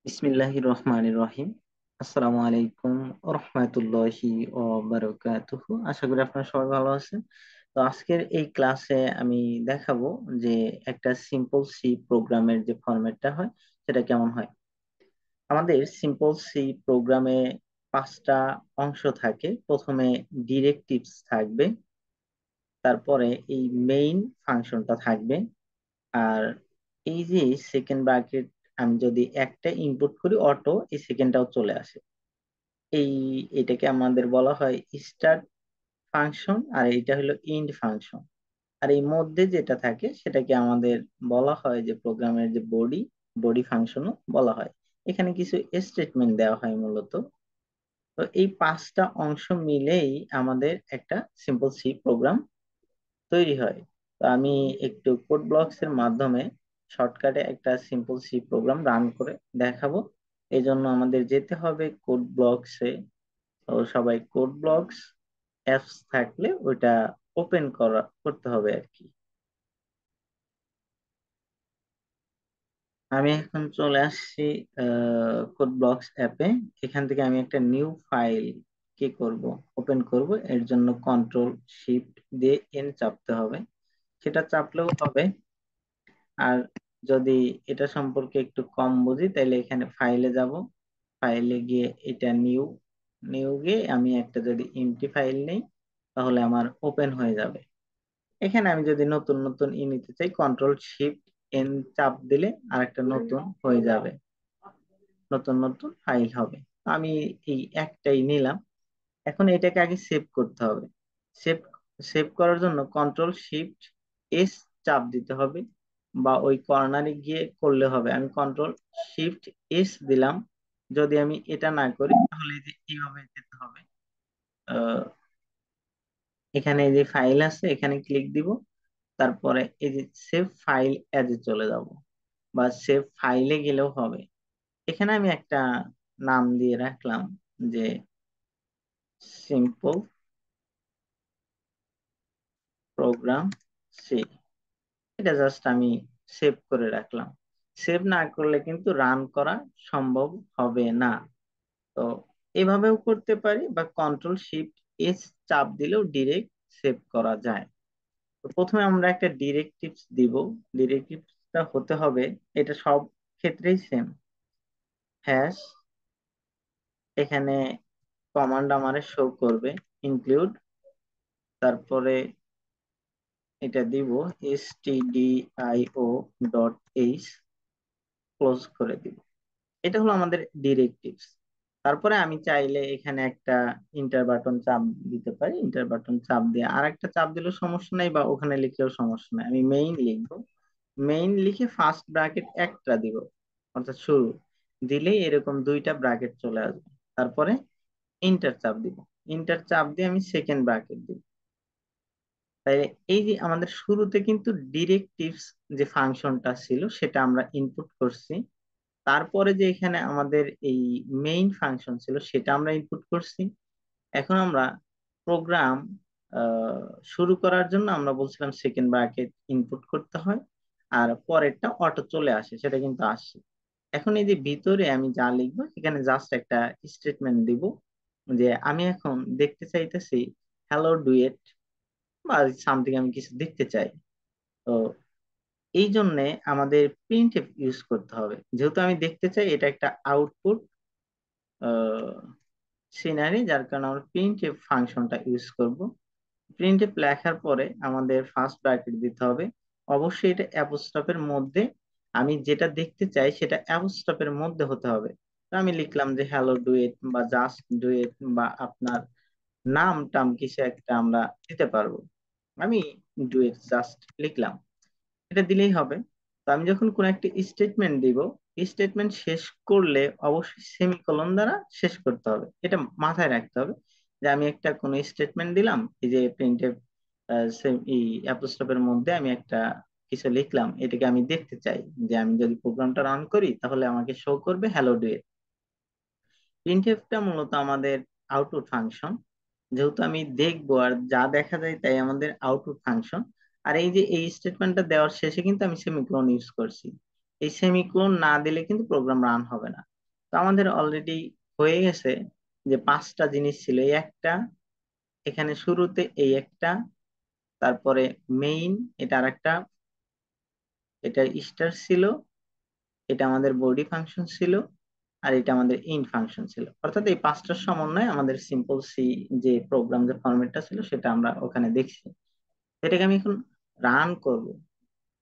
বিসমিল্লাহির রহমানির রহিম। আসসালামু আলাইকুম ওয়া রাহমাতুল্লাহি ওয়া বারাকাতুহু। আশা করি আপনারা সবাই ভালো আছেন। তো আজকের এই ক্লাসে আমি দেখাবো যে একটা সিম্পল সি প্রোগ্রামের যে ফরম্যাটটা হয় সেটা কেমন হয়। আমাদের সিম্পল সি প্রোগ্রামে পাঁচটা অংশ থাকে। প্রথমে ডিরেক্টিভস থাকবে, তারপরে এই মেইন ফাংশনটা থাকবে, আর এই যে সেকেন্ড ব্র্যাকেট আমি যদি একটা ইনপুট করি অটো এই সেকেন্ডটাও চলে আসে। এই এটাকে আমাদের বলা হয় স্টার্ট ফাংশন, আর এটা হলো ইন্ড ফাংশন। আর এই মধ্যে যেটা থাকে সেটাকে আমাদের বলা হয় যে প্রোগ্রামের যে বডি, বডি ফাংশনও বলা হয়। এখানে কিছু স্টেটমেন্ট দেওয়া হয় মূলত। তো এই পাঁচটা অংশ মিলেই আমাদের একটা সিম্পল সি প্রোগ্রাম তৈরি হয়। তো আমি একটু কোড ব্লকস এর মাধ্যমে শর্টকাটে একটা সিম্পল সি প্রোগ্রাম রান করে দেখাবো। এই জন্য আমাদের যেতে হবে কোড ব্লকসে। তো সবাই কোড ব্লকস অ্যাপস থাকলে ওইটা ওপেন করতে হবে আর কি। আমি এখন চলে আসছি কোড ব্লকস অ্যাপে। এখান থেকে আমি একটা নিউ ফাইল কি করব, ওপেন করব। এর জন্য কন্ট্রোল শিফট দিয়ে এন চাপতে হবে, সেটা চাপলেও হবে। আর যদি এটা সম্পর্কে একটু কম বুঝি তাহলে এখানে ফাইলে যাব, ফাইলে গিয়ে এটা নিউ, নিউ গিয়ে আমি একটা যদি এমটি ফাইল নেই তাহলে আমার ওপেন হয়ে যাবে। এখানে আমি যদি নতুন নতুন নিতে চাই কন্ট্রোল শিফট এন চাপ দিলে আর একটা নতুন হয়ে যাবে, নতুন নতুন ফাইল হবে। আমি এই একটাই নিলাম। এখন এটাকে আগে সেভ করতে হবে। সেভ সেভ করার জন্য কন্ট্রোল শিফট এস চাপ দিতে হবে, বা ওই কর্নারে গিয়ে করলে হবে। আমি কন্ট্রোল শিফট এস দিলাম। যদি আমি এটা না করি তাহলে এই যে এইভাবে যেতে হবে। আহ, এখানে এই যে ফাইল আছে এখানে ক্লিক দিব, তারপরে এই যে সেভ ফাইল এজ এ চলে যাব, বা সেভ ফাইলে গেলেও হবে। এখানে আমি একটা নাম দিয়ে রাখলাম যে সিম্পল প্রোগ্রাম সি। এটা জাস্ট আমি সেভ করে রাখলাম। সেভ না করলে কিন্তু রান করা সম্ভব হবে না। তো এভাবেও করতে পারি, বা কন্ট্রোল শিফট এস চাপ দিলেও ডিরেক্ট সেভ করা যায়। তো প্রথমে আমরা একটা ডিরেক্টিভস দিব। ডিরেক্টিভসটা হতে হবে, এটা সব ক্ষেত্রেই সেম, হ্যাশ, এখানে কমান্ড আমারে শো করবে ইনক্লুড, তারপরে এটা দিব stdio ডট এইচ, ক্লোজ করে দিব। এটা হলো আমাদের ডিরেক্টিভস। তারপরে আমি চাইলে এখানে একটা ইন্টার বাটন চাপ দিতে পারি। ইন্টার বাটন চাপ দিয়ে আর একটা চাপ দিলেও সমস্যা নাই, বা ওখানে লিখলেও সমস্যা নাই। আমি মেইন লিখবো, মেইন লিখে ফার্স্ট ব্র্যাকেট একটা দিব, অর্থাৎ শুরু দিলেই এরকম দুইটা ব্র্যাকেট চলে আসবে। তারপরে ইন্টার চাপ দিব, ইন্টার চাপ দিয়ে আমি সেকেন্ড ব্র্যাকেট দিব। তাই এই যে আমাদের শুরুতে কিন্তু ডিরেক্টিভস যে ফাংশনটা ছিল সেটা আমরা ইনপুট করছি। তারপরে যে এখানে আমাদের এই মেইন ফাংশন ছিল সেটা আমরা ইনপুট করছি। এখন আমরা প্রোগ্রাম শুরু করার জন্য আমরা বলছিলাম সেকেন্ড ব্র্যাকেট ইনপুট করতে হয়, আর পরেরটা অটো চলে আসে, সেটা কিন্তু আসছে। এখন এই যে ভিতরে আমি যা লিখবো এখানে জাস্ট একটা স্টেটমেন্ট দিব, যে আমি এখন দেখতে চাইতেছি হ্যালো ডুয়েট, বা সামথিং আমি কিছু দেখতে চাই। তো এই জন্য আমাদের প্রিন্ট ইউজ করতে হবে, যেহেতু আমি দেখতে চাই এটা একটা আউটপুট সিনারি, যার কারণে আমরা প্রিন্ট ফাংশনটা ইউজ করব। প্রিন্ট লেখার পরে আমাদের ফার্স্ট ব্র্যাকেট দিতে হবে। অবশ্যই এটা অ্যাপোস্ট্রোফের মধ্যে, আমি যেটা দেখতে চাই সেটা অ্যাপোস্ট্রোফের মধ্যে হতে হবে। তো আমি লিখলাম যে হ্যালো ডুয়েট, বা জাস্ট ডুয়েট, বা আপনার নাম টাম কিছু একটা আমরা দিতে পারবো। আমি ডুয়েট জাস্ট লিখলাম, এটা দিলেই হবে। তো আমি যখন কোন একটা স্টেটমেন্ট দিব, স্টেটমেন্ট শেষ করলে অবশ্যই সেমিকোলন দ্বারা শেষ করতে হবে, এটা মাথায় রাখতে হবে। যে আমি একটা কোন স্টেটমেন্ট দিলাম, এই যে প্রিন্টএফ এই অ্যাপোস্ট্রোফের মধ্যে আমি একটা কিছু লিখলাম, এটাকে আমি দেখতে চাই যে আমি যদি প্রোগ্রামটা রান করি তাহলে আমাকে শো করবে হ্যালো ডুয়েট। প্রিন্টএফটা মূলত আমাদের আউটপুট ফাংশন, যেহেতু আমি দেখবো আর যা দেখা যায় তাই আমাদের আউটপুট ফাংশন। আর এই যে এই স্টেটমেন্টটা দেওয়ার শেষে কিন্তু আমি সেমিকোলন ইউজ করছি। এই সেমিকোলন না দিলে কিন্তু প্রোগ্রাম রান হবে না। তো আমাদের অলরেডি হয়ে গেছে যে পাঁচটা জিনিস ছিল, এই একটা, এখানে শুরুতে এই একটা, তারপরে মেইন, এটা আর একটা, এটা স্টার ছিল, এটা আমাদের বডি ফাংশন ছিল, আর এটা আমাদের ইন ফাংশন ছিল। অর্থাৎ এই পাঁচটার সমন্বয়ে আমাদের সিম্পল সি যে প্রোগ্রাম যে ফরম্যাটটা ছিল সেটা আমরা ওখানে দেখছি। এটাকে আমি এখন রান করব।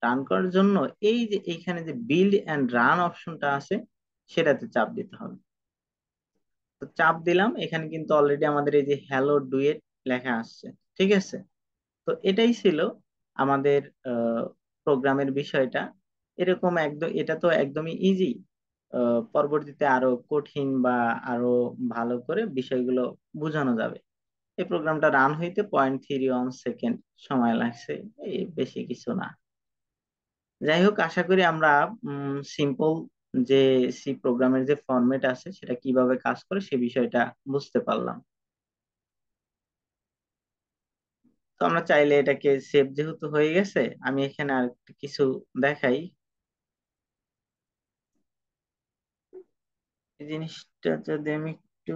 রান করার জন্য এই যে এইখানে যে বিল্ড এন্ড রান অপশনটা আছে সেটাতে চাপ দিতে হবে। তো চাপ দিলাম, এখানে কিন্তু অলরেডি আমাদের এই যে হ্যালো ডুয়েট লেখা আসছে। ঠিক আছে, তো এটাই ছিল আমাদের প্রোগ্রামের বিষয়টা। এরকম একদম, এটা তো একদমই ইজি। পরবর্তীতে আরো কঠিন বা আরো ভালো করে বিষয়গুলো বোঝানো যাবে। এই প্রোগ্রামটা রান হইতে 0.31 সেকেন্ড সময় লাগছে, এই বেশি কিছু না। যাই হোক, আশা করি আমরা সিম্পল যে সি প্রোগ্রামের যে ফরম্যাট আছে সেটা কিভাবে কাজ করে সে বিষয়টা বুঝতে পারলাম। তো আমরা চাইলে এটাকে সেভ, যেহেতু হয়ে গেছে, আমি এখানে আর একটু কিছু দেখাই। এই জিনিসটা যদি আমি একটু,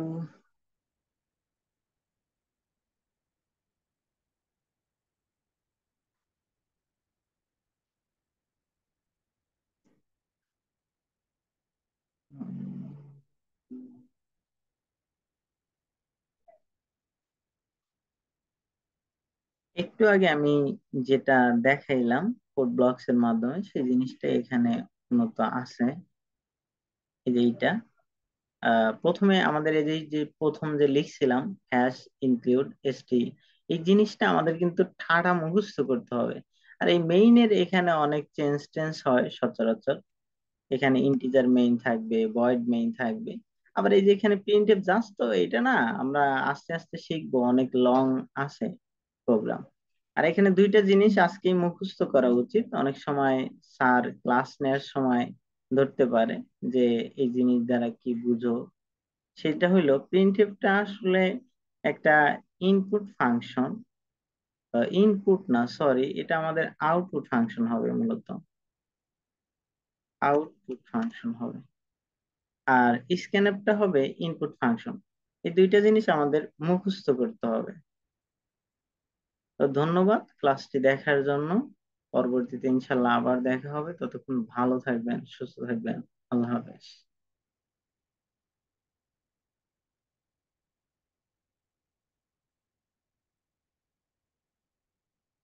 একটু আগে আমি যেটা দেখাইলাম কোড ব্লকস এর মাধ্যমে, সেই জিনিসটা এখানে উন্নত আছে। এই যে এইটা, প্রথমে আমাদের এই যে যে প্রথম যে লিখছিলাম হ্যাশ ইনক্লুড এসটি, এই জিনিসটা আমাদের কিন্তু ঠাড়া মুখস্থ করতে হবে। আর এই মেইনের এখানে অনেক চেঞ্জ টেন্স হয় সচরাচর। এখানে ইন্টিজার মেইন থাকবে, ভয়েড মেইন থাকবে। আবার এই যে এখানে প্রিন্টএফ জাস্ট, তো এটা না আমরা আস্তে আস্তে শিখবো, অনেক লং আছে প্রোগ্রাম। আর এখানে দুইটা জিনিস আজকেই মুখস্থ করা উচিত, অনেক সময় স্যার ক্লাস নেওয়ার সময় ধরতে পারে যে এই জিনিস দ্বারা কি বুঝো। সেটা হইলো প্রিন্টএফটা আসলে একটা ইনপুট ফাংশন, ইনপুট না সরি, এটা আমাদের আউটপুট ফাংশন হবে মূলত, আউটপুট ফাংশন হবে। আর স্ক্যানএফটা হবে ইনপুট ফাংশন। এই দুইটা জিনিস আমাদের মুখস্থ করতে হবে। তো ধন্যবাদ ক্লাসটি দেখার জন্য। পরবর্তীতে ইনশাল্লাহ আবার দেখা হবে, ততক্ষণ ভালো থাকবেন, সুস্থ থাকবেন। আল্লাহ হাফেজ।